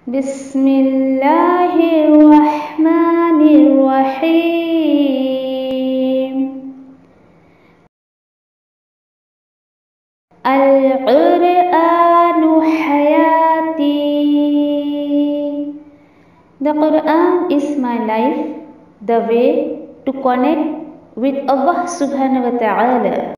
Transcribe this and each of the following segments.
بسم اللہ الرحمن الرحیم القرآن حیاتی. The Quran is my life, the way to connect with Allah subhanahu wa ta'ala.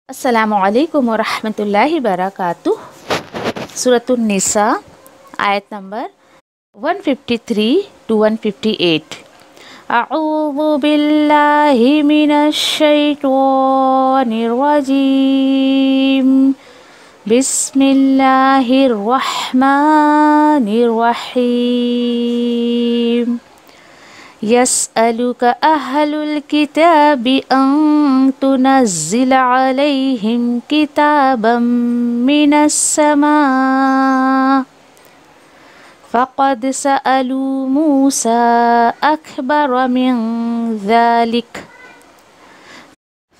السلام علیکم ورحمۃ اللہ وبرکاتہ. سورۃ النساء آیت نمبر 153 to 158. اعوذ باللہ من الشیطان الرجیم. بسم اللہ الرحمن الرحیم. يسألك أهل الكتاب أن تنزل عليهم كتابا من السماء فقد سألوا موسى أكبر من ذلك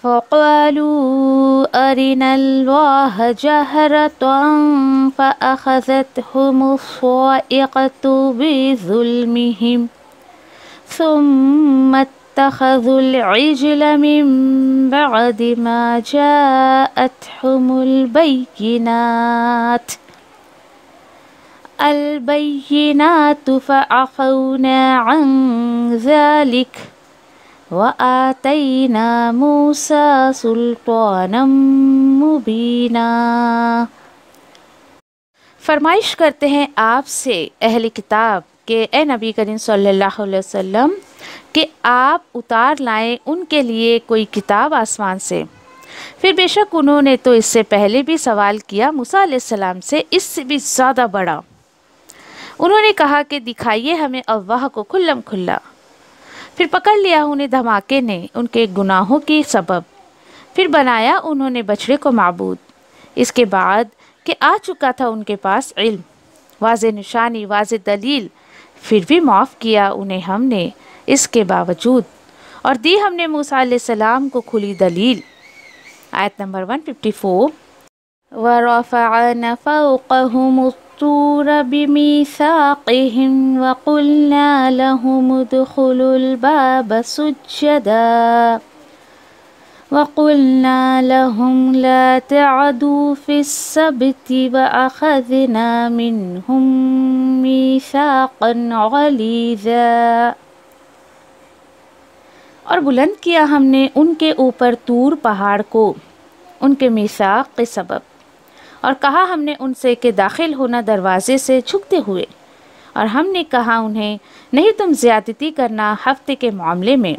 فقالوا أرنا الله جهرة فأخذتهم الصاعقة بظلمهم ثم اتخذوا العجل من بعد ما جاءتهم البينات فعفونا عن ذلك وآتينا موسى سلطانا مبينا. فرمائش کرتے ہیں آپ سے اہل کتاب کہ اے نبی کریم صلی اللہ علیہ وسلم کہ آپ اتار لائیں ان کے لیے کوئی کتاب آسمان سے. پھر بے شک انہوں نے تو اس سے پہلے بھی سوال کیا موسیٰ علیہ السلام سے اس سے بھی زیادہ بڑا. انہوں نے کہا کہ دکھائیے ہمیں اللہ کو کھلم کھلا. پھر پکڑ لیا انہیں دھماکے نے ان کے گناہوں کی سبب. پھر بنایا انہوں نے بچڑے کو معبود اس کے بعد کہ آ چکا تھا ان کے پاس علم، واضح نشانی، واضح دلیل. پھر بھی معاف کیا انہیں ہم نے اس کے باوجود، اور دی ہم نے موسیٰ علیہ السلام کو کھلی دلیل. آیت نمبر 154. وَرَفَعْنَا فَوْقَهُمُ الطُّورَ بِمِيثَاقِهِمْ وَقُلْنَا لَهُمُ ادْخُلُوا الْبَابَ سُجَّدًا وَقُلْنَا لَهُمْ لَا تَعْدُوا فِي السَّبْتِ وَأَخَذْنَا مِنْهُمْ مِيثَاقًا غَلِيظًا. اور بلند کیا ہم نے ان کے اوپر طور پہاڑ کو ان کے میثاق کے سبب، اور کہا ہم نے ان سے کہ داخل ہونا دروازے سے جھکتے ہوئے، اور ہم نے کہا انہیں نہیں تم زیادتی کرنا ہفتے کے معاملے میں،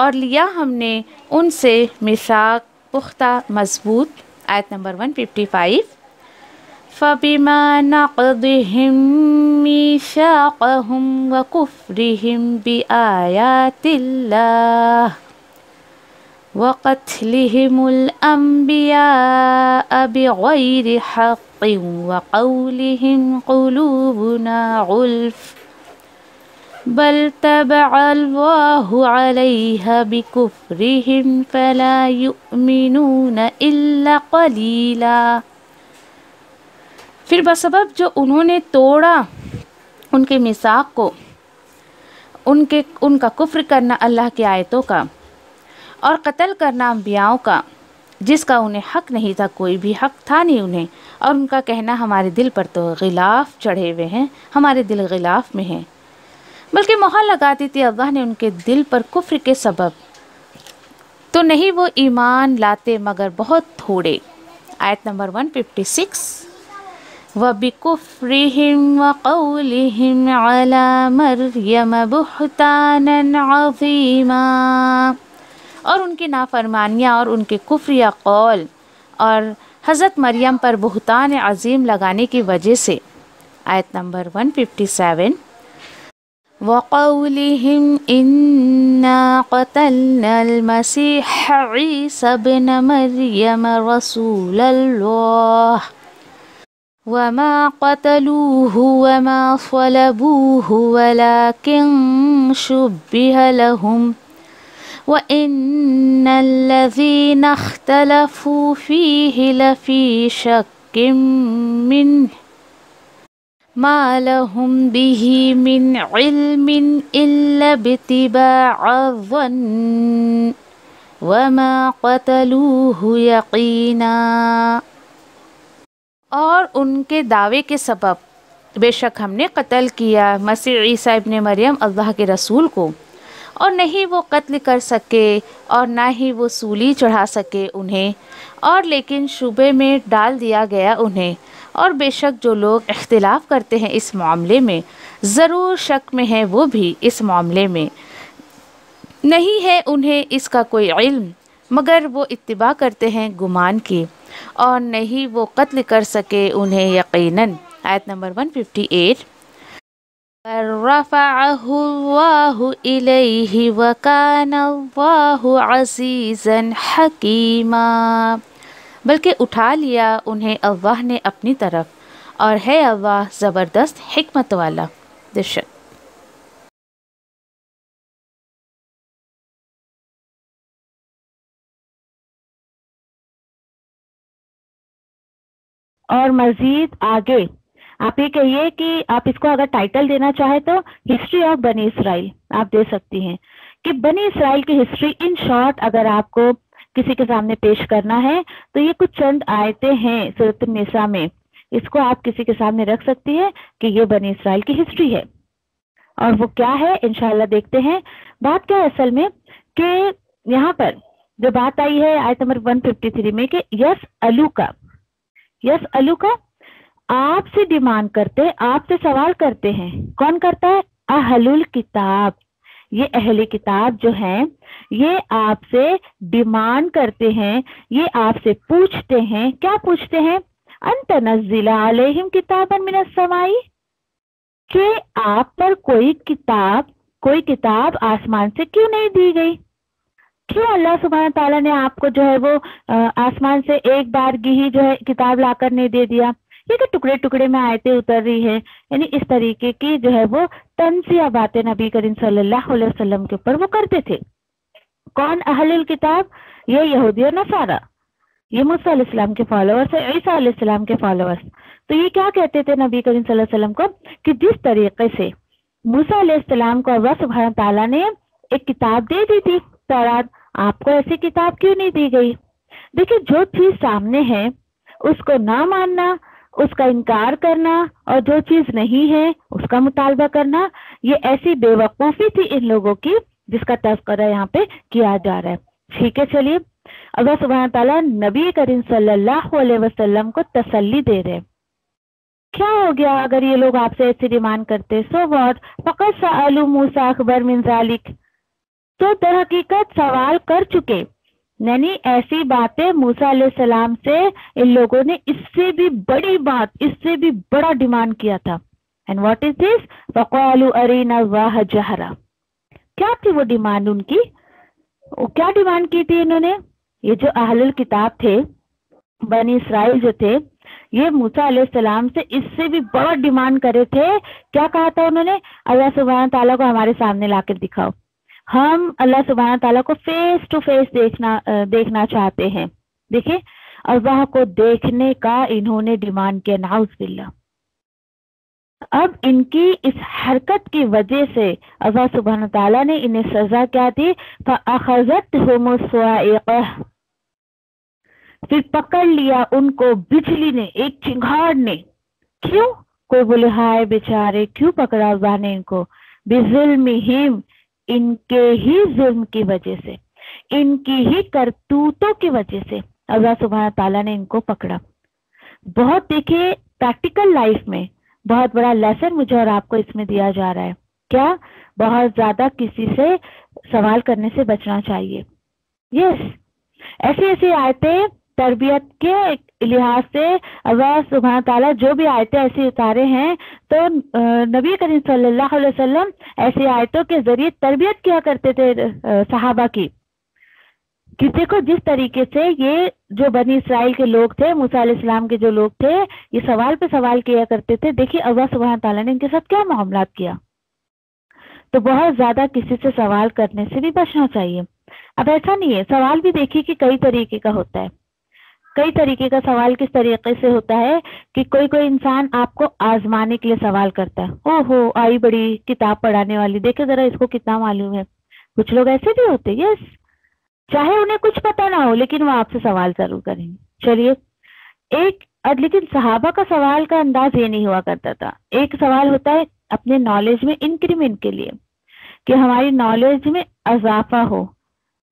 اور لیا ہم نے ان سے میثاق پختہ مضبوط. آیت نمبر 155. فَبِمَا نَقْضِهِمْ مِيثَاقَهُمْ وَكُفْرِهِمْ بِآيَاتِ اللَّهِ وَقَتْلِهِمُ الْأَنْبِيَاءَ بِغَيْرِ حَقٍّ وَقَوْلِهِمْ قُلُوبُنَا غُلْفٌ بَلْ طَبَعَ اللَّهُ عَلَيْهَا بِكُفْرِهِمْ فَلَا يُؤْمِنُونَ إِلَّا قَلِيلًا. پھر بسبب جو انہوں نے توڑا ان کے میثاق کو، ان کا کفر کرنا اللہ کی آیتوں کا، اور قتل کرنا انبیاؤں کا جس کا انہیں حق نہیں تھا، کوئی بھی حق تھا نہیں انہیں، اور ان کا کہنا ہمارے دل پر تو غلاف چڑھے ہوئے ہیں، ہمارے دل غلاف میں ہیں، بلکہ مہر لگا دی تھی اللہ نے ان کے دل پر کفر کے سبب، تو نہیں وہ ایمان لاتے مگر بہت تھوڑے. آیت نمبر 156. وَبِكُفْرِهِمْ وَقَوْلِهِمْ عَلَى مَرْيَمَ بُهْتَانًا عَظِيمًا. اور ان کی نافرمانیاں اور ان کے کفریہ قول اور حضرت مریم پر بہتان عظیم لگانے کی وجہ سے. آیت نمبر 157. وقولهم إنا قتلنا المسيح عيسى ابن مريم رسول الله وما قتلوه وما صلبوه ولكن شبه لهم وإن الذين اختلفوا فيه لفي شك منه ما لهم به من علم إلا ابتباع الظن وما قتلوه يقينا۔ اور ان کے دعوے کے سبب بے شک ہم نے قتل کیا مسیح عیسیٰ ابن مریم اللہ کے رسول کو، اور نہیں وہ قتل کر سکے اور نہ ہی وہ سولی چڑھا سکے انہیں، اور لیکن شبے میں ڈال دیا گیا انہیں۔ اور بے شک جو لوگ اختلاف کرتے ہیں اس معاملے میں، ضرور شک میں ہیں وہ بھی اس معاملے میں، نہیں ہے انہیں اس کا کوئی علم مگر وہ اتباع کرتے ہیں گمان کی، اور نہیں وہ قتل کر سکے انہیں یقیناً۔ آیت نمبر 158۔ رفعه الله إليه وكان الله عزيزا حكيما، بلکہ اٹھا لیا انہیں اللہ نے اپنی طرف، اور ہے اللہ زبردست حکمت والا۔ بے شک اور مزید آگے آپ یہ کہیے کہ آپ اس کو اگر ٹائٹل دینا چاہیں تو ہسٹری آف بنی اسرائیل آپ دے سکتی ہیں، کہ بنی اسرائیل کی ہسٹری ان شارٹ اگر آپ کو کسی کے سامنے پیش کرنا ہے تو یہ کچھ چند آیتیں ہیں سورۃ النساء میں، اس کو آپ کسی کے سامنے رکھ سکتی ہیں کہ یہ بنی اسرائیل کی ہسٹری ہے۔ اور وہ کیا ہے انشاءاللہ دیکھتے ہیں۔ بات کیا ہے اصل میں کہ یہاں پر جو بات آئی ہے آیت نمبر 153 میں کہ یس الو کا آپ سے ڈیمانڈ کرتے، آپ سے سوال کرتے ہیں۔ کون کرتا ہے؟ اہل الکتاب، یہ اہل کتاب جو ہیں یہ آپ سے ڈیمانڈ کرتے ہیں، یہ آپ سے پوچھتے ہیں۔ کیا پوچھتے ہیں؟ ان تنزل علیہم کتابا من السماء، کہ آپ پر کوئی کتاب آسمان سے کیوں نہیں دی گئی؟ کیوں اللہ سبحانہ تعالیٰ نے آپ کو جو ہے وہ آسمان سے ایک بار ہی جو ہے کتاب لا کر نہیں دے دیا؟ یہ کہ ٹکڑے ٹکڑے میں آیتیں اتر رہی ہیں، یعنی اس طریقے کی جو ہے وہ تنزیہ باتیں نبی کریم صلی اللہ علیہ وسلم کے اوپر وہ کرتے تھے۔ کون اہل الکتاب؟ یہ یہودی اور نصارہ، یہ موسیٰ علیہ السلام کے فالوورز ہے، عیسیٰ علیہ السلام کے فالوورز۔ تو یہ کیا کہتے تھے نبی کریم صلی اللہ علیہ وسلم کو کہ جس طریقے سے موسیٰ علیہ السلام کو اللہ سبحانہ تعالیٰ نے ایک کتاب دے دی تھی تورات، آپ کو ایسی کتاب کیوں نہیں دی گئی؟ دیکھیں جو چیز سامنے ہے اس کو نہ ماننا، اس کا انکار کرنا، اور جو چیز نہیں ہے اس کا مطالبہ کرنا، یہ ایسی بے وقوفی تھی ان لوگوں کی جس کا تذکرہ یہاں پہ کیا جا رہا ہے۔ ٹھیک ہے، چلیے اللہ سبحانہ تعالیٰ نبی کریم صلی اللہ علیہ وسلم کو تسلی دے رہے۔ کیا ہو گیا اگر یہ لوگ آپ سے ایسی ڈیمانڈ کرتے؟ سو واٹ، فقط سألوا موسیٰ اخبر من ذالک، تو در حقیقت سوال کر چکے، یعنی ایسی باتیں موسیٰ علیہ السلام سے ان لوگوں نے اس سے بھی بڑی بات، اس سے بھی بڑا ڈیمانڈ کیا تھا۔ اینڈ واٹ از دس؟ فقالوا ارینا اللہ جہرا۔ کیا تھی وہ ڈیمانڈ ان کی؟ کیا ڈیمانڈ کی تھی انہوں نے؟ یہ جو اہل الکتاب تھے، بنی اسرائیل جو تھے، یہ موسیٰ علیہ السلام سے اس سے بھی بڑا ڈیمانڈ کرے تھے۔ کیا کہا تھا انہوں نے؟ اللہ سبحانہ تعالیٰ کو ہمارے سامنے لا کر دکھاؤ، ہم اللہ سبحانہ تعالیٰ کو فیس ٹو فیس دیکھنا چاہتے ہیں۔ دیکھیں اللہ کو دیکھنے کا انہوں نے ڈیمانڈ کیا، نعوذ باللہ۔ اب ان کی اس حرکت کی وجہ سے اللہ سبحانہ تعالیٰ نے انہیں سزا کیا دی؟ فَأَخَذَتْهُمُ الصَّاعِقَةُ، پھر پکڑ لیا ان کو بجلی نے، ایک چنگھاڑ نے۔ کیوں؟ کوئی بولے ہائے بیچارے کیوں پکڑا اللہ نے ان کو؟ بِظُلْمِهِمْ، ان کے ہی ظلم کی وجہ سے، ان کی ہی کرتوتوں کی وجہ سے اللہ سبحانہ تعالیٰ نے ان کو پکڑا۔ بہت دیکھیے پریکٹیکل لائف میں بہت بڑا لیسن مجھے اور آپ کو اس میں دیا جا رہا ہے۔ کیا؟ بہت زیادہ کسی سے سوال کرنے سے بچنا چاہیے۔ یس، ایسی ایسی آیتیں تربیت کے لحاظ سے اللہ سبحانہ تعالیٰ جو بھی آیتیں ایسی اتارے ہیں تو نبی کریم صلی اللہ علیہ وسلم ایسی آیتوں کے ذریعے تربیت کیا کرتے تھے صحابہ کی، کہ دیکھو جس طریقے سے یہ جو بنی اسرائیل کے لوگ تھے، موسیٰ علیہ السلام کے جو لوگ تھے، یہ سوال پہ سوال کیا کرتے تھے، دیکھیے اللہ سبحانہ تعالیٰ نے ان کے ساتھ کیا معاملات کیا۔ تو بہت زیادہ کسی سے سوال کرنے سے بھی بچنا چاہیے۔ اب ایسا نہیں ہے، سوال بھی دیکھیے کہ کئی طریقے کا ہوتا ہے۔ کئی طریقے کا سوال کس طریقے سے ہوتا ہے کہ کوئی انسان آپ کو آزمانے کے لیے سوال کرتا ہے، او ہو آئی بڑی کتاب پڑھانے والی، دیکھے ذرا اس کو کتنا معلوم ہے۔ کچھ لوگ ایسے بھی ہوتے، یس، چاہے انہیں کچھ پتہ نہ ہو لیکن وہ آپ سے سوال ضرور کریں گے۔ چلیے لیکن صحابہ کا سوال کا انداز یہ نہیں ہوا کرتا تھا۔ ایک سوال ہوتا ہے اپنے نالج میں انکریمنٹ کے لیے، کہ ہماری نالج میں اضافہ ہو۔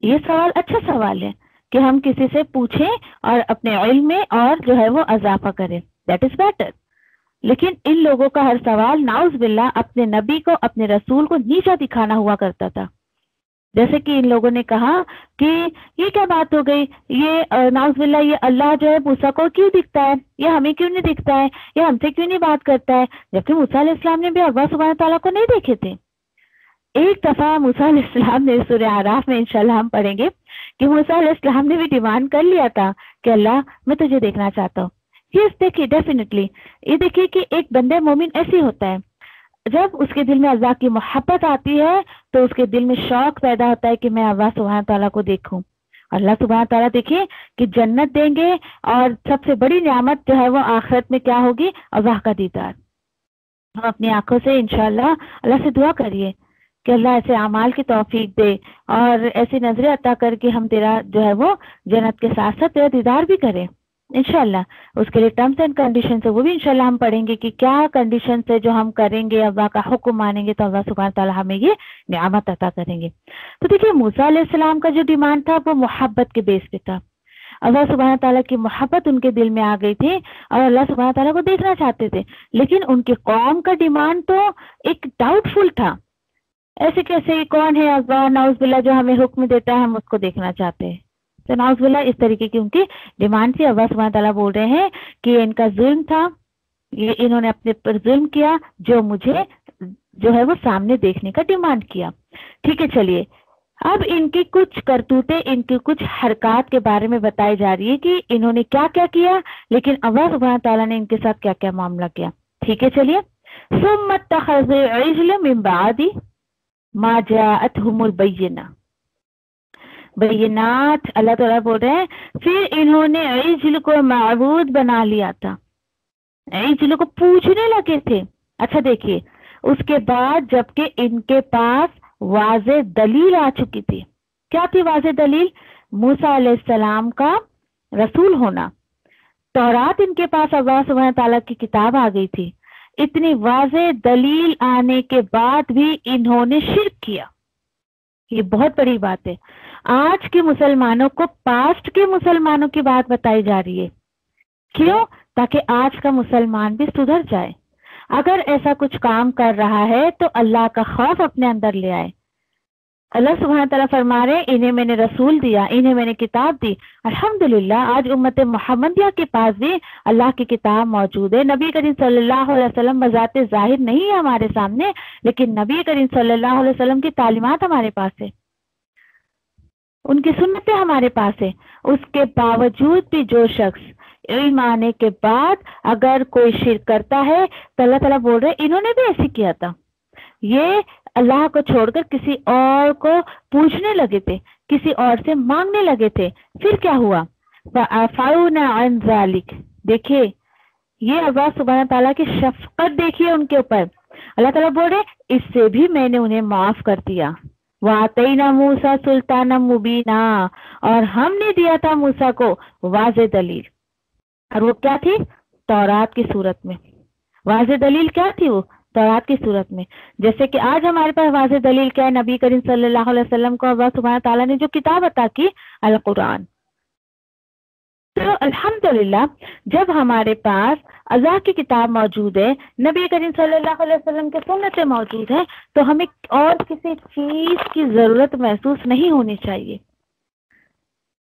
یہ سوال اچھا سوال ہے کہ ہم کسی سے پوچھیں اور اپنے علم میں اور جو ہے وہ اضافہ کریں، دیٹ از بیٹر۔ لیکن ان لوگوں کا ہر سوال نعوذ باللہ اپنے نبی کو، اپنے رسول کو نیچا دکھانا ہوا کرتا تھا۔ جیسے کہ ان لوگوں نے کہا کہ یہ کیا بات ہو گئی، یہ نعوذ باللہ یہ اللہ جو ہے موسیٰ کو کیوں دکھتا ہے، یہ ہمیں کیوں نہیں دکھتا ہے، یہ ہم سے کیوں نہیں بات کرتا ہے، جبکہ موسیٰ علیہ السلام نے بھی اللہ سبحانہ تعالیٰ کو نہیں دیکھے تھے۔ ایک دفعہ موسیٰ علیہ السلام نے سورہ اعراف میں انشاءاللہ ہم پڑھیں گے کہ موسیٰ علیہ السلام نے بھی ڈیمانڈ کر لیا تھا کہ اللہ میں تجھے دیکھنا چاہتا ہوں۔ یس، دیکھیے ڈیفینیٹلی یہ دیکھیے کہ ایک بندہ مومن ایسی ہوتا ہے، جب اس کے دل میں اللہ کی محبت آتی ہے تو اس کے دل میں شوق پیدا ہوتا ہے کہ میں اللہ سبحانہ تعالیٰ کو دیکھوں۔ اللہ سبحانہ تعالیٰ دیکھیں کہ جنت دیں گے، اور سب سے بڑی نعمت جو ہے وہ آخرت میں کیا ہوگی، اللہ کا دیدار۔ ہم اپنی آنکھوں سے انشاءاللہ اللہ سے دعا کریے کہ اللہ ایسے اعمال کی توفیق دے اور ایسی نظریں عطا کر کے ہم تیرا جو ہے وہ جنت کے ساتھ ساتھ تیرا دیدار بھی کریں انشاءاللہ۔ اس کے لیے ٹرمز اینڈ کنڈیشنز ہے، وہ بھی انشاءاللہ ہم پڑھیں گے کہ کیا کنڈیشنز ہے جو ہم کریں گے، اللہ کا حکم مانیں گے تو اللہ سبحانہ تعالیٰ ہمیں یہ نعمت عطا کریں گے۔ تو دیکھیے موسیٰ علیہ السلام کا جو ڈیمانڈ تھا وہ محبت کے بیس پہ تھا۔ اللہ سبحانہ تعالیٰ کی محبت ان کے دل میں آ گئی تھی اور اللہ سبحانہ تعالیٰ کو دیکھنا چاہتے تھے، لیکن ان کی قوم کا ڈیمانڈ تو ایک ڈاؤٹ فل تھا۔ ایسے کیسے، کون ہے اللہ نعوذ باللہ جو ہمیں حکم دیتا ہے ہم اس کو دیکھنا چاہتے ہیں؟ تو نعوذ باللہ اس طریقے کی ان کی ڈیمانڈ تھی۔ اللہ سبحانہ تعالیٰ بول رہے ہیں کہ ان کا ظلم تھا، یہ انہوں نے اپنے پر ظلم کیا جو مجھے جو ہے وہ سامنے دیکھنے کا ڈیمانڈ کیا۔ ٹھیک ہے، چلیے اب ان کی کچھ کرتوتیں، ان کی کچھ حرکات کے بارے میں بتائی جا رہی ہے کہ انہوں نے کیا کیا کیا، لیکن اللہ سبحانہ تعالیٰ نے ان کے ساتھ کیا کیا معاملہ کیا۔ ٹھیک ہے، چلیے ثم اتخذوا العجل من بعد ما جاءتهم البینہ، بینات اللہ تعالیٰ بول رہے ہیں پھر انہوں نے عجل کو معبود بنا لیا تھا، عجل کو پوجنے لگے تھے۔ اچھا دیکھیے اس کے بعد جبکہ ان کے پاس واضح دلیل آ چکی تھی۔ کیا تھی واضح دلیل؟ موسیٰ علیہ السلام کا رسول ہونا، تورات ان کے پاس اللہ سبحانہ تعالیٰ کی کتاب آ گئی تھی۔ اتنی واضح دلیل آنے کے بعد بھی انہوں نے شرک کیا، یہ بہت بڑی بات ہے۔ آج کے مسلمانوں کو پاسٹ کے مسلمانوں کی بات بتائی جا رہی ہے، کیوں؟ تاکہ آج کا مسلمان بھی سدھر جائے۔ اگر ایسا کچھ کام کر رہا ہے تو اللہ کا خوف اپنے اندر لے آئے۔ اللہ سبحانہ تعالیٰ فرما رہے انہیں میں نے رسول دیا، انہیں میں نے کتاب دی۔ الحمدللہ آج امت محمدیہ کے پاس بھی اللہ کی کتاب موجود ہے۔ نبی کریم صلی اللہ علیہ وسلم بذات ظاہر نہیں ہے ہمارے سامنے، لیکن نبی کریم صلی اللہ علیہ وسلم کی تعلیمات ہمارے پاس ہے، ان کی سنتیں ہمارے پاس ہے۔ اس کے باوجود بھی جو شخص علم آنے کے بعد اگر کوئی شرک کرتا ہے تو اللہ تعالیٰ بول رہے انہوں نے بھی ایسے کیا تھا، یہ اللہ کو چھوڑ کر کسی اور کو پوچھنے لگے تھے، کسی اور سے مانگنے لگے تھے۔ پھر کیا ہوا؟ فَعَفَوْنَا عَنْ ذَلِكَ، دیکھیے یہ اللہ سبحانہ تعالیٰ کی شفقت دیکھیے ان کے اوپر۔ اللہ تعالیٰ بول رہے اس سے بھی میں نے انہیں معاف کر دیا۔ وَآتَيْنَا مُوسَىٰ سُلْطَانًا مُبِينًا، اور ہم نے دیا تھا موسیٰ کو واضح دلیل، اور وہ کیا تھی؟ تورات کی صورت میں۔ واضح دلیل کیا تھی؟ وہ تورات کی صورت میں۔ جیسے کہ آج ہمارے پاس واضح دلیل کیا ہے؟ نبی کریم صلی اللہ علیہ وسلم کو اللہ سبحانہ تعالیٰ نے جو کتاب عطا کی، القرآن۔ تو الحمدللہ جب ہمارے پاس اللہ کی کتاب موجود ہے، نبی کریم صلی اللہ علیہ وسلم کے سنتیں موجود ہیں، تو ہمیں اور کسی چیز کی ضرورت محسوس نہیں ہونی چاہیے۔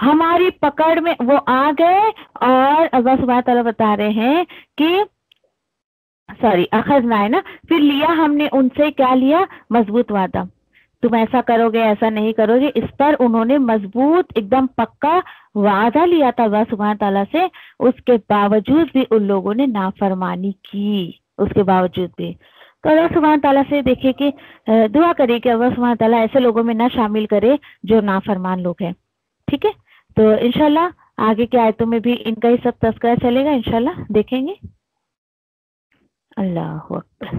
ہماری پکڑ میں وہ آ گئے اور اللہ سبحانہ و تعالیٰ بتا رہے ہیں کہ اخذنا ہے نا، پھر لیا ہم نے ان سے کیا لیا؟ مضبوط وعدہ، تم ایسا کرو گے ایسا نہیں کرو گے، اس پر انہوں نے مضبوط ایک دم پکا وعدہ لیا تھا اللہ سبحانہ تعالیٰ سے، اس کے باوجود بھی ان لوگوں نے نافرمانی کی، اس کے باوجود بھی۔ تو اللہ سبحانہ تعالیٰ سے دیکھیں کہ دعا کرے کہ اللہ سبحانہ تعالیٰ ایسے لوگوں میں نہ شامل کرے جو نافرمان لوگ ہیں، ٹھیک ہے۔ تو انشاءاللہ آگے کی آیتوں میں بھی ان کا ہی سب تذکرہ چلے گا، انشاءاللہ دیکھیں گے۔ اللہ اکبر۔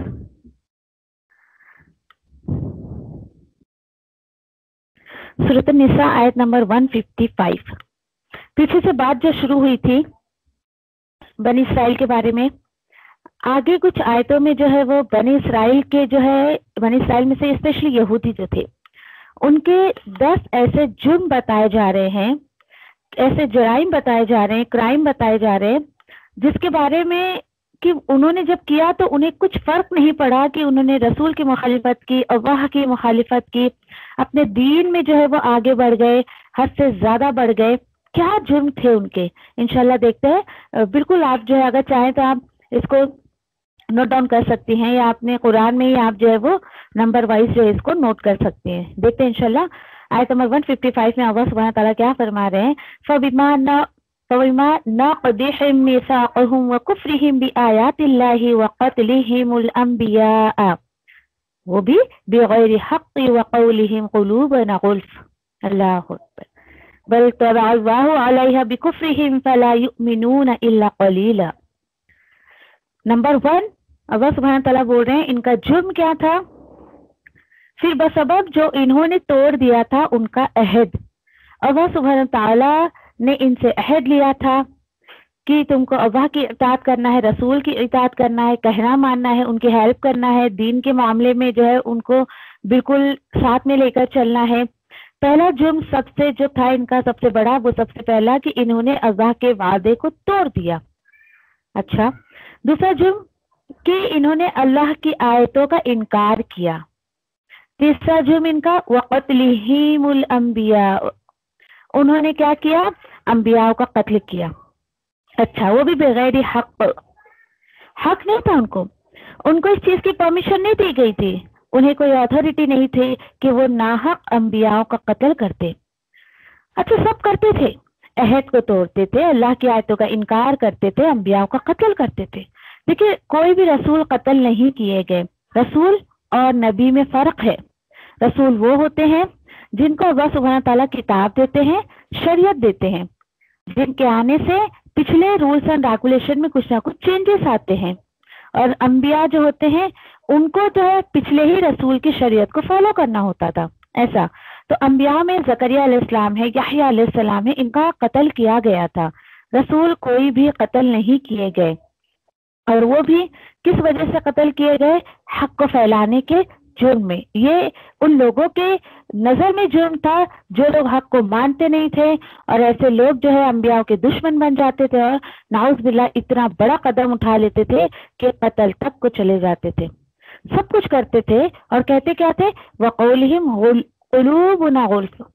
سورۃ النساء آیت نمبر 155۔ پیچھے سے بات جو شروع ہوئی تھی بنی اسرائیل کے بارے میں، آگے کچھ آیتوں میں جو ہے وہ بنی اسرائیل کے جو ہے، بنی اسرائیل میں سے اسپیشلی یہودی جو تھے، ان کے 10 ایسے جرم بتائے جا رہے ہیں، ایسے جرائم بتائے جا رہے ہیں، کرائم بتائے جا رہے ہیں، جس کے بارے میں کہ انہوں نے جب کیا تو انہیں کچھ فرق نہیں پڑا کہ انہوں نے رسول کی مخالفت کی، اللہ کی مخالفت کی، اپنے دین میں جو ہے وہ آگے بڑھ گئے، حد سے زیادہ بڑھ گئے۔ کیا جرم تھے ان کے، انشاءاللہ دیکھتے ہیں۔ بالکل آپ جو ہے اگر چاہیں تو آپ اس کو نوٹ ڈاؤن کر سکتی ہیں، یا اپنے قرآن میں ہی آپ جو ہے وہ نمبر وائز جو ہے اس کو نوٹ کر سکتے ہیں۔ دیکھتے ہیں انشاءاللہ آیت نمبر 155 میں اللہ سبحانہ تعالیٰ کیا فرما رہے ہیں؟ فَبِمَا نَقْضِهِم مِّيثَاقَهُمْ وَكُفْرِهِم بِآيَاتِ اللَّهِ وَقَتْلِهِمُ الْأَنبِيَاءَ وہ بھی بغیر حق وقولهم قلوبنا غلف۔ اللہ اکبر۔ بل طبع اللہ علیہا بکفرہم فلا یؤمنون الا قلیلا۔ نمبر 1 اللہ سبحانہ تعالیٰ بول رہے ہیں ان کا جرم کیا تھا؟ پھر بسبب جو انہوں نے توڑ دیا تھا ان کا عہد، اللہ سبحانہ تعالیٰ نے ان سے عہد لیا تھا کہ تم کو اللہ کی اطاعت کرنا ہے، رسول کی اطاعت کرنا ہے، کہنا ماننا ہے، ان کی ہیلپ کرنا ہے، دین کے معاملے میں جو ہے ان کو بالکل ساتھ میں لے کر چلنا ہے۔ پہلا جرم سب سے جو تھا ان کا سب سے بڑا، وہ سب سے پہلا کہ انہوں نے اللہ کے وعدے کو توڑ دیا۔ اچھا، دوسرا جرم کہ انہوں نے اللہ کی آیتوں کا انکار کیا۔ تیسرا جرم ان کا وَقَتْلِهِمُ الْأَنْبِيَاءَ، انہوں نے کیا کیا؟ انبیاء کا قتل کیا۔ اچھا، وہ بھی بغیر حق نہیں تھا ان کو اس چیز کی پرمیشن نہیں دی گئی تھی، انہیں کوئی اتھارٹی نہیں تھی کہ وہ ناحق انبیاء کا قتل کرتے۔ اچھا، سب کرتے تھے، عہد کو توڑتے تھے، اللہ کی آیتوں کا انکار کرتے تھے، انبیاء کا قتل کرتے تھے۔ دیکھیے کوئی بھی رسول قتل نہیں کیے گئے۔ رسول اور نبی میں فرق ہے۔ رسول وہ ہوتے ہیں جن کو اللہ سبحانہ تعالیٰ کتاب دیتے ہیں، شریعت دیتے ہیں، جن کے آنے سے پچھلے رولز اینڈ ریگولیشن میں کچھ نہ کچھ چینجز آتے ہیں، اور انبیاء جو ہوتے ہیں ان کو جو ہے پچھلے ہی رسول کی شریعت کو فالو کرنا ہوتا تھا۔ ایسا تو انبیاء میں زکریہ علیہ السلام ہے، یحییٰ علیہ السلام ہے، ان کا قتل کیا گیا تھا۔ رسول کوئی بھی قتل نہیں کیے گئے، اور وہ بھی کس وجہ سے قتل کیے گئے؟ حق کو پھیلانے کے جرم میں۔ یہ ان لوگوں کے نظر میں جرم تھا جو لوگ حق کو مانتے نہیں تھے، اور ایسے لوگ جو ہے انبیاء کے دشمن بن جاتے تھے، اور نعوذ باللہ اتنا بڑا قدم اٹھا لیتے تھے کہ قتل تک کو چلے جاتے تھے۔ سب کچھ کرتے تھے اور کہتے کیا تھے؟ وَقَوْلِهِمْ قُلُوبُنَا غُلْفٌ،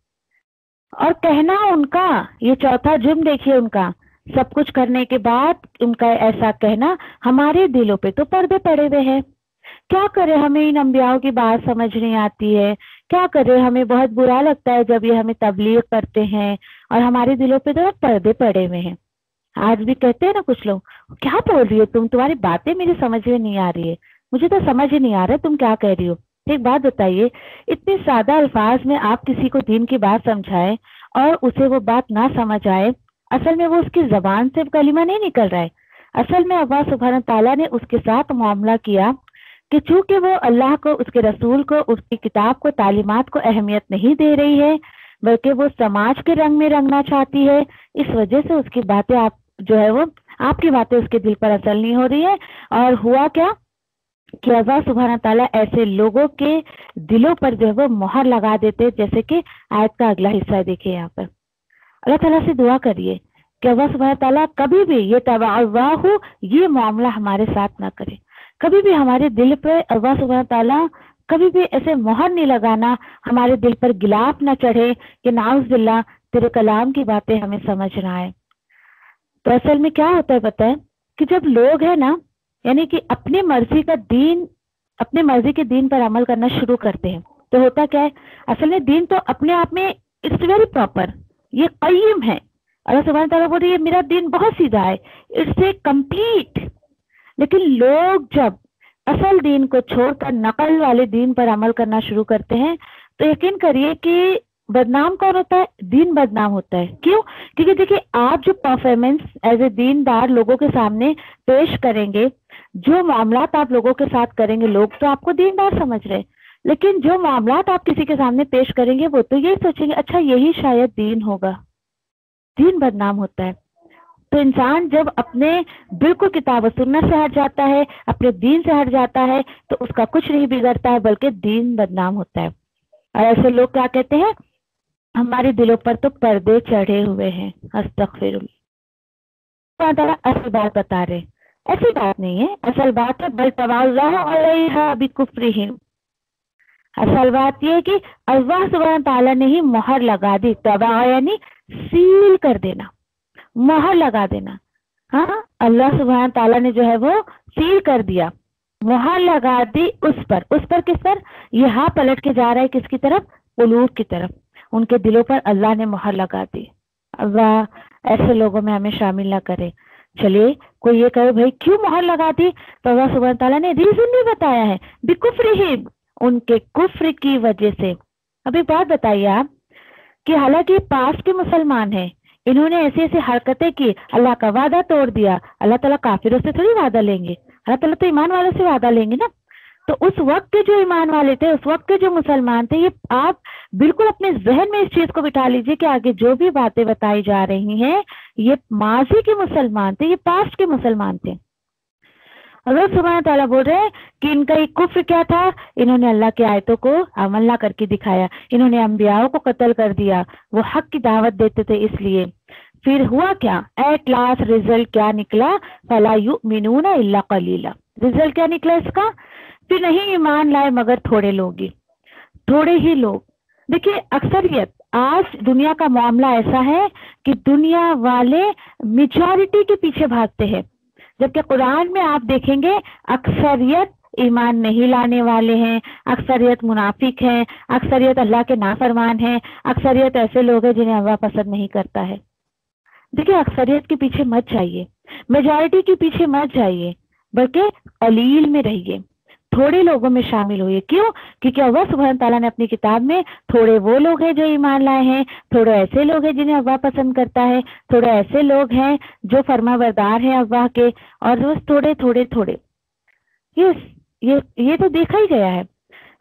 اور کہنا ان کا، یہ چوتھا جرم دیکھیے ان کا، سب کچھ کرنے کے بعد ان کا ایسا کہنا ہمارے دلوں پہ تو پردے پڑے ہوئے ہیں، کیا کرے، ہمیں ان انبیاء کی بات سمجھ نہیں آتی ہے، کیا کرے، ہمیں بہت برا لگتا ہے جب یہ ہمیں تبلیغ کرتے ہیں، اور ہمارے دلوں پہ تو پردے پڑے ہوئے ہیں۔ آج بھی کہتے ہیں نا کچھ لوگ، کیا بول رہی ہو تمہاری باتیں میری سمجھ میں نہیں آ رہی ہے، مجھے تو سمجھ ہی نہیں آ رہا تم کیا کہہ رہی ہو۔ ایک بات بتائیے، اتنے سادہ الفاظ میں آپ کسی کو دین کی بات سمجھائیں اور اسے وہ بات نہ سمجھ آئے، اصل میں وہ اس کی زبان سے کلمہ نہیں نکل رہا ہے، اصل میں اللہ سبحانہ تعالیٰ نے اس کے ساتھ معاملہ کیا کہ چونکہ وہ اللہ کو، اس کے رسول کو، اس کی کتاب کو، تعلیمات کو اہمیت نہیں دے رہی ہے، بلکہ وہ سماج کے رنگ میں رنگنا چاہتی ہے، اس وجہ سے اس کی باتیں جو ہے وہ آپ کی باتیں اس کے دل پر اثر نہیں ہو رہی ہے۔ اور ہوا کیا کہ اللہ سبحانہ تعالیٰ ایسے لوگوں کے دلوں پر جو ہے وہ مہر لگا دیتے، جیسے کہ آیت کا اگلا حصہ دیکھیں یہاں پر۔ اللہ تعالیٰ سے دعا کریے کہ اللہ سبحانہ تعالیٰ کبھی بھی یہ تبع اللہ یہ معاملہ ہمارے ساتھ نہ کرے، کبھی بھی ہمارے دل پہ اللہ سبحانہ تعالیٰ کبھی بھی ایسے مہر نہیں لگانا، ہمارے دل پر غلاف نہ چڑھے کہ نعوذ باللہ تیرے کلام کی باتیں ہمیں سمجھنا ہے۔ تو اصل میں کیا ہوتا ہے پتہ ہے کہ جب لوگ ہیں نا، یعنی کہ اپنی مرضی کا دین، اپنے مرضی کے دین پر عمل کرنا شروع کرتے ہیں، تو ہوتا کیا ہے، اصل میں دین تو اپنے آپ میں اٹس ویری پراپر، یہ قیم ہے، اللہ سبحانہ تعالیٰ بول رہے یہ میرا دین بہت سیدھا ہے، اٹس اے کمپلیٹ۔ لیکن لوگ جب اصل دین کو چھوڑ کر نقل والے دین پر عمل کرنا شروع کرتے ہیں تو یقین کریے کہ بدنام کون ہوتا ہے؟ دین بدنام ہوتا ہے۔ کیوں؟ کیونکہ دیکھیے آپ جو پرفارمنس ایز اے دیندار لوگوں کے سامنے پیش کریں گے، جو معاملات آپ لوگوں کے ساتھ کریں گے، لوگ تو آپ کو دیندار سمجھ رہے، لیکن جو معاملات آپ کسی کے سامنے پیش کریں گے وہ تو یہی سوچیں گے اچھا یہی شاید دین ہوگا۔ دین بدنام ہوتا ہے۔ تو انسان جب اپنے بالکل کتاب و سنت سے ہٹ جاتا ہے، اپنے دین سے ہٹ جاتا ہے، تو اس کا کچھ نہیں بگڑتا ہے بلکہ دین بدنام ہوتا ہے۔ اور ایسے لوگ کیا کہتے ہیں؟ ہمارے دلوں پر تو پردے چڑھے ہوئے ہیں۔ استغفر اللہ، اصل بات بتا رہے، ایسی بات نہیں ہے، اصل بات ہے بل طبع اللہ علیہا بکفرہم، اصل بات یہ ہے کہ اللہ سبحانہ تعالیٰ نے ہی مہر لگا دی، طبع یعنی سیل کر دینا، مہر لگا دینا۔ ہاں، اللہ سبحانہ تعالیٰ نے جو ہے وہ سیل کر دیا، مہر لگا دی اس پر کس پر؟ یہاں پلٹ کے جا رہا ہے کس کی طرف؟ قلوب کی طرف، ان کے دلوں پر اللہ نے مہر لگا دی۔ اللہ ایسے لوگوں میں ہمیں شامل نہ کرے۔ چلیے کوئی یہ کہے بھائی کیوں مہر لگا دی؟ تو اللہ سبحانہ تعالیٰ نے ریزن بھی بتایا ہے، بکفرہم، ان کے کفر کی وجہ سے۔ اب ایک بات بتائیے آپ کہ حالانکہ پاس کے مسلمان ہیں، انہوں نے ایسی ایسی حرکتیں کی، اللہ کا وعدہ توڑ دیا، اللہ تعالیٰ کافروں سے تھوڑی وعدہ لیں گے، اللہ تعالیٰ تو ایمان والوں سے وعدہ لیں گے نا۔ تو اس وقت کے جو ایمان والے تھے، اس وقت کے جو مسلمان تھے، یہ آپ بالکل اپنے ذہن میں اس چیز کو بٹھا لیجئے کہ آگے جو بھی باتیں بتائی جا رہی ہیں یہ ماضی کے مسلمان تھے، یہ پاسٹ کے مسلمان تھے۔ اللہ سبحانہ تعالیٰ بول رہے ہیں کہ ان کا یہ کفر کیا تھا؟ انہوں نے اللہ کی آیتوں کو عمل نہ کر کے دکھایا، انہوں نے انبیاءوں کو قتل کر دیا، وہ حق کی دعوت دیتے تھے اس لیے۔ پھر ہوا کیا؟ ایٹ لاسٹ رزلٹ کیا نکلا؟ فلا یؤمنون الا قلیلا، رزلٹ کیا نکلا اس کا؟ پھر نہیں ایمان لائے مگر تھوڑے لوگ ہی، تھوڑے ہی لوگ۔ دیکھیے اکثریت، آج دنیا کا معاملہ ایسا ہے کہ دنیا والے میجورٹی کے پیچھے بھاگتے ہیں، جبکہ قرآن میں آپ دیکھیں گے اکثریت ایمان نہیں لانے والے ہیں، اکثریت منافق ہیں، اکثریت اللہ کے نافرمان ہیں، اکثریت ایسے لوگ ہیں جنہیں اللہ پسند نہیں کرتا ہے۔ دیکھیے اکثریت کے پیچھے مت جائیے، میجورٹی کے پیچھے مت جائیے، بلکہ قلیل میں رہیے، تھوڑے لوگوں میں شامل ہوئے۔ کیوں؟ کیونکہ اللہ سبحانہ تعالیٰ نے اپنی کتاب میں تھوڑے وہ لوگ ہیں جو ایمان لائے ہیں، تھوڑے ایسے لوگ ہیں جنہیں اللہ پسند کرتا ہے، تھوڑے ایسے لوگ ہیں جو فرما بردار ہیں اللہ کے، اور بس تھوڑے تھوڑے تھوڑے۔ یہ تو دیکھا ہی گیا ہے۔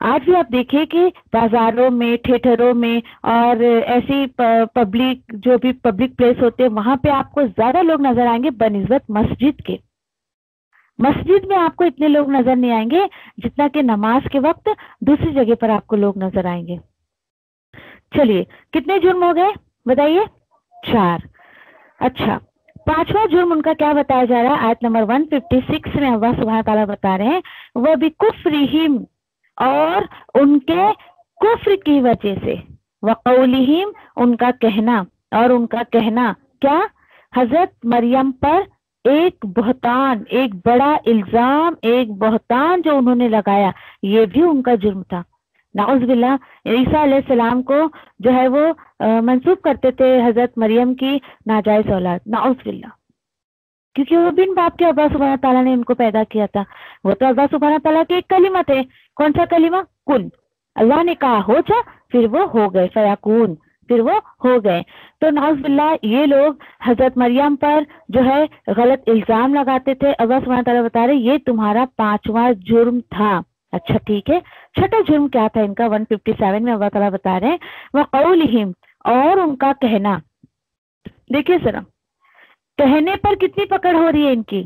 آج بھی آپ دیکھیں کہ بازاروں میں، تھیٹروں میں اور ایسی پبلک جو بھی پبلک پلیس ہوتے ہیں وہاں پہ آپ کو زیادہ لوگ نظر آئیں گے بنسبت مسجد کے۔ مسجد میں آپ کو اتنے لوگ نظر نہیں آئیں گے جتنا کہ نماز کے وقت دوسری جگہ پر آپ کو لوگ نظر آئیں گے۔ چلیے کتنے جرم ہو گئے بتائیے؟ 4۔ اچھا، 5واں جرم ان کا کیا بتایا جا رہا ہے؟ آیت نمبر 156 میں اللہ سبحانہ تعالیٰ بتا رہے ہیں وہ بِكُفْرِهِمْ، اور ان کے کفر کی وجہ سے، وَقَوْلِهِمْ، ان کا کہنا، اور ان کا کہنا کیا؟ حضرت مریم پر ایک بہتان، ایک بڑا الزام، ایک بہتان جو انہوں نے لگایا، یہ بھی ان کا جرم تھا۔ نعوذ باللہ، عیسیٰ علیہ السلام کو جو ہے وہ منسوب کرتے تھے حضرت مریم کی ناجائز اولاد، نعوذ باللہ، کیونکہ وہ بن باپ کے اللہ سبحانہ تعالیٰ نے ان کو پیدا کیا تھا۔ وہ تو اللہ سبحانہ تعالیٰ کے ایک کلمہ تھے، کون سا کلمہ؟ کن۔ اللہ نے کہا ہو جا، پھر وہ ہو گئے، فیکون، پھر وہ ہو گئے۔ تو نعوذ باللہ یہ لوگ حضرت مریم پر جو ہے غلط الزام لگاتے تھے۔ اللہ سبحانہ تعالیٰ بتا رہے یہ تمہارا 5واں جرم تھا۔ اچھا ٹھیک ہے، 6واں جرم کیا تھا ان کا؟ 157 میں اللہ تعالیٰ بتا رہے ہیں وَقَوْلِهِمْ، اور ان کا کہنا۔ دیکھیے ذرا کہنے پر کتنی پکڑ ہو رہی ہے ان کی۔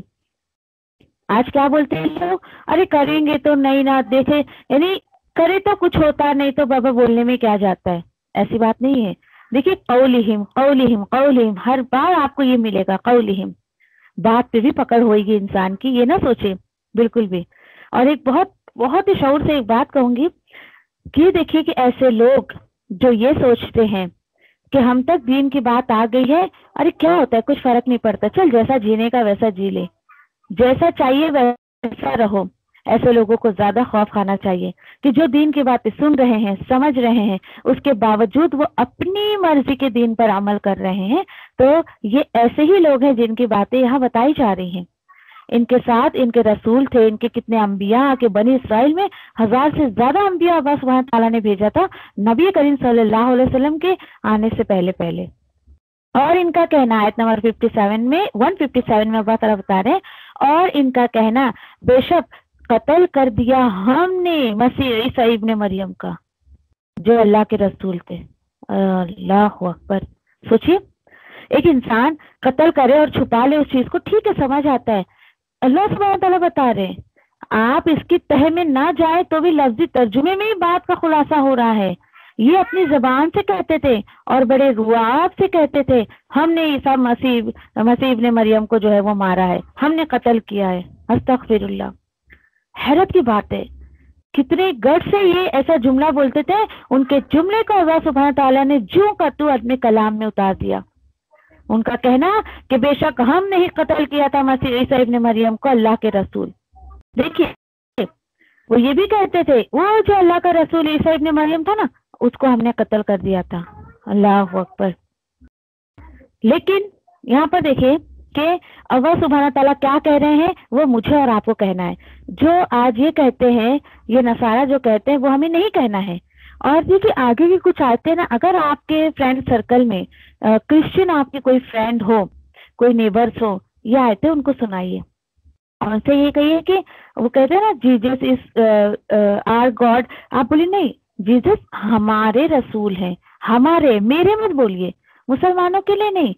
آج کیا بولتے ہیں لوگ؟ ارے کریں گے تو نہیں نا، دیکھے یعنی کرے تو کچھ ہوتا نہیں تو بابا بولنے میں کیا جاتا ہے، ایسی بات نہیں ہے۔ دیکھیے قولہم قولہم قولہم، ہر بار آپ کو یہ ملے گا قولہم، بات پہ بھی پکڑ ہوئے گی انسان کی، یہ نہ سوچے بالکل بھی۔ اور ایک بہت ہی شعور سے ایک بات کہوں گی کہ دیکھیے کہ ایسے لوگ جو یہ سوچتے ہیں کہ ہم تک دین کی بات آ گئی ہے، ارے کیا ہوتا ہے، کچھ فرق نہیں پڑتا، چل جیسا جینے کا ویسا جی لے، جیسا چاہیے ویسا رہو. ایسے لوگوں کو زیادہ خوف کھانا چاہیے کہ جو دین کی باتیں سن رہے ہیں، سمجھ رہے ہیں، اس کے باوجود وہ اپنی مرضی کے دین پر عمل کر رہے ہیں. تو یہ ایسے ہی لوگ ہیں جن کی باتیں یہاں بتائی جا رہی ہیں. ان کے ساتھ ان کے رسول تھے، ان کے کتنے انبیاء کہ بنی اسرائیل میں 1000 سے زیادہ انبیاء اللہ سبحانہ تعالیٰ نے بھیجا تھا نبی کریم صلی اللہ علیہ وسلم کے آنے سے پہلے. اور ان کا کہنا آیت نمبر 157 میں اللہ تعالیٰ بتا رہے ہیں، اور ان کا کہنا بے شک قتل کر دیا ہم نے مسیح عیسیٰ ابن مریم کا جو اللہ کے رسول تھے. اللہ اکبر. سوچیے ایک انسان قتل کرے اور چھپا لے اس چیز کو، ٹھیک ہے سمجھ آتا ہے. اللہ سبحانہ تعالیٰ بتا رہے ہیں آپ اس کی تہ میں نہ جائے تو بھی لفظی ترجمے میں ہی بات کا خلاصہ ہو رہا ہے. یہ اپنی زبان سے کہتے تھے اور بڑے رعب سے کہتے تھے ہم نے عیسیٰ مسیح ابن مریم کو جو ہے وہ مارا ہے، ہم نے قتل کیا ہے. استغفر اللہ. حیرت کی بات ہے کتنے گٹ سے یہ ایسا جملہ بولتے تھے. ان کے جملے کو اللہ سبحانہ تعالیٰ نے جو کا تو اپنے کلام میں اتار دیا. ان کا کہنا کہ بے شک ہم نے ہی قتل کیا تھا مسیح عیسیٰ ابن مریم کو اللہ کے رسول. دیکھیے وہ یہ بھی کہتے تھے وہ جو اللہ کا رسول عیسیٰ ابن مریم تھا نا اس کو ہم نے قتل کر دیا تھا. اللہ اکبر. لیکن یہاں پر دیکھیں کہ اللہ سبحانہ تعالیٰ کیا کہہ رہے ہیں، وہ مجھے اور آپ کو کہنا ہے. جو آج یہ کہتے ہیں، یہ نصارہ جو کہتے ہیں وہ ہمیں نہیں کہنا ہے. اور دیکھیے آگے کی کچھ آیتیں نا، اگر آپ کے فرینڈ سرکل میں کرسچن آپ کے کوئی فرینڈ ہو، کوئی نیبرس ہو، یہ آیتیں ان کو سنائیے اور ان سے یہ کہیے کہ وہ کہتے ہیں نا جیزس از آر گاڈ. آپ بولیے نہیں، جیزس ہمارے رسول ہیں، ہمارے، میرے مت بولیے، مسلمانوں کے لیے نہیں.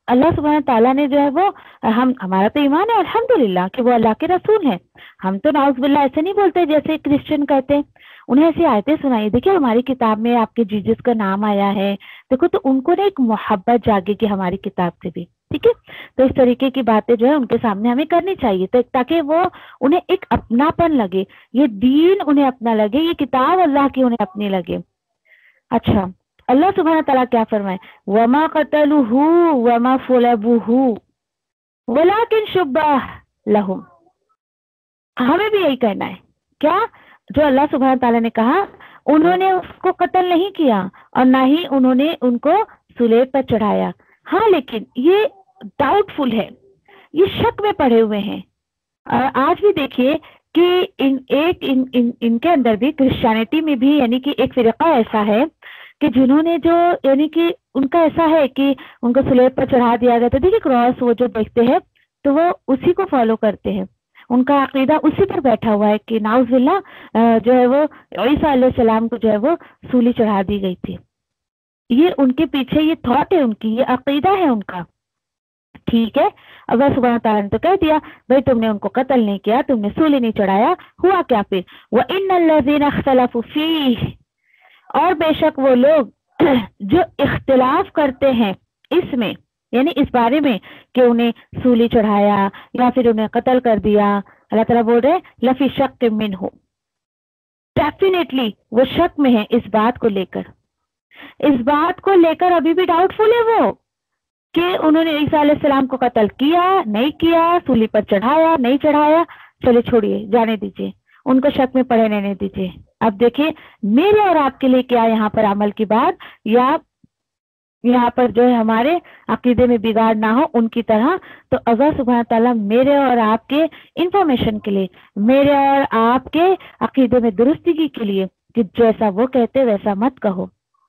اللہ سبحانہ تعالیٰ نے جو ہے وہ ہمارا تو ایمان ہے الحمدللہ کہ وہ اللہ کے رسول ہیں. ہم تو نعوذ باللہ ایسے نہیں بولتے جیسے کرسچن کہتے ہیں. انہیں ایسی آیتیں سنائیے. دیکھیے ہماری کتاب میں آپ کے جیزس کا نام آیا ہے، دیکھو تو ان کو نا ایک محبت جاگے گی ہماری کتاب سے بھی. ٹھیک ہے، تو اس طریقے کی باتیں جو ہے ان کے سامنے ہمیں کرنی چاہیے تاکہ وہ انہیں ایک اپناپن لگے، یہ دین انہیں اپنا لگے، یہ کتاب اللہ کی انہیں اپنی لگے. اچھا اللہ سبحانہ تعالیٰ کیا فرمائے، وما قتلوہ وما صلبوہ ولکن شبہ لہم. ہمیں بھی یہی کہنا ہے کیا جو اللہ سبحانہ تعالیٰ نے کہا، انہوں نے اس کو قتل نہیں کیا اور نہ ہی انہوں نے ان کو صلیب پر چڑھایا. ہاں لیکن یہ ڈاؤٹ فل ہے، یہ شک میں پڑے ہوئے ہیں. آج بھی دیکھیے کہ ان کے اندر بھی کرسچینٹی میں بھی یعنی کہ ایک فرقہ ایسا ہے کہ جنہوں نے جو یعنی کہ ان کا ایسا ہے کہ ان کو صلیب پر چڑھا دیا گیا تھا. دیکھیے کراس وہ جو دیکھتے ہیں تو وہ اسی کو فالو کرتے ہیں، ان کا عقیدہ اسی پر بیٹھا ہوا ہے کہ نعوذ باللہ جو ہے وہ عیسیٰ علیہ السلام کو جو ہے وہ سولی چڑھا دی گئی تھی. یہ ان کے پیچھے یہ تھاٹ ہے، ان کی یہ عقیدہ ہے ان کا. ٹھیک ہے، اللہ سبحانہ تعالیٰ نے تو کہہ دیا بھائی تم نے ان کو قتل نہیں کیا، تم نے سولی نہیں چڑھایا. ہوا کیا پھر، وَإِنَّ الَّذِينَ اخْتَلَفُوا فِيهِ، اور بے شک وہ لوگ جو اختلاف کرتے ہیں اس میں یعنی اس بارے میں کہ انہیں سولی چڑھایا یا پھر انہیں قتل کر دیا. اللہ تعالیٰ بول رہے لفی شک منہ، ڈیفینیٹلی وہ شک میں ہے اس بات کو لے کر. اس بات کو لے کر ابھی بھی ڈاؤٹ فل ہے وہ کہ انہوں نے عیسیٰ علیہ السلام کو قتل کیا نہیں کیا، سولی پر چڑھایا نہیں چڑھایا. چلے چھوڑیے، جانے دیجیے، ان کو شک میں پڑے رہنے دیجیے. اب دیکھیں میرے اور آپ کے لیے کیا یہاں پر عمل کی بات، یا یہاں پر جو ہے ہمارے عقیدے میں بگاڑ نہ ہو ان کی طرح. تو اللہ سبحانہ تعالیٰ میرے اور آپ کے انفارمیشن کے لیے، میرے اور آپ کے عقیدے میں درستگی کے لیے کہ جیسا وہ کہتے ویسا مت کہو.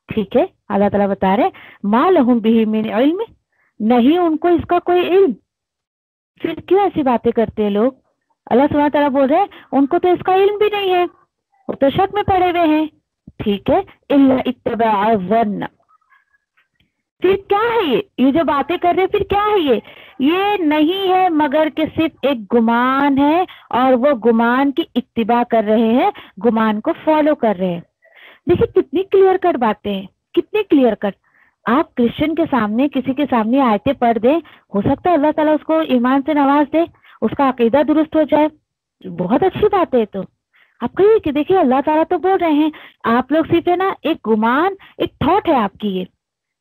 ٹھیک ہے، اللہ تعالیٰ بتا رہے ما لہم بہ من علم، نہیں ان کو اس کا کوئی علم. پھر کیوں ایسی باتیں کرتے ہیں لوگ؟ اللہ سبحانہ تعالیٰ بول رہے ان کو تو اس کا علم بھی نہیں ہے، وہ تو شک میں پڑے ہوئے ہیں. ٹھیک ہے، الا اتباع الظن. پھر کیا ہے یہ جو باتیں کر رہے ہیں، پھر کیا ہے یہ نہیں ہے مگر کہ صرف ایک گمان ہے اور وہ گمان کی اتباع کر رہے ہیں، گمان کو فالو کر رہے ہیں. دیکھیں کتنی کلیئر کٹ باتیں ہیں، کتنی کلیئر کٹ. آپ کرسچن کے سامنے کسی کے سامنے آیتیں پڑھ دیں، ہو سکتا ہے اللہ تعالیٰ اس کو ایمان سے نواز دے، اس کا عقیدہ درست ہو جائے، بہت اچھی بات ہے. تو آپ کہیے کہ دیکھیے اللہ تعالیٰ تو بول رہے ہیں، آپ لوگ صرف ہے نا ایک گمان، ایک تھاٹ ہے آپ کی یہ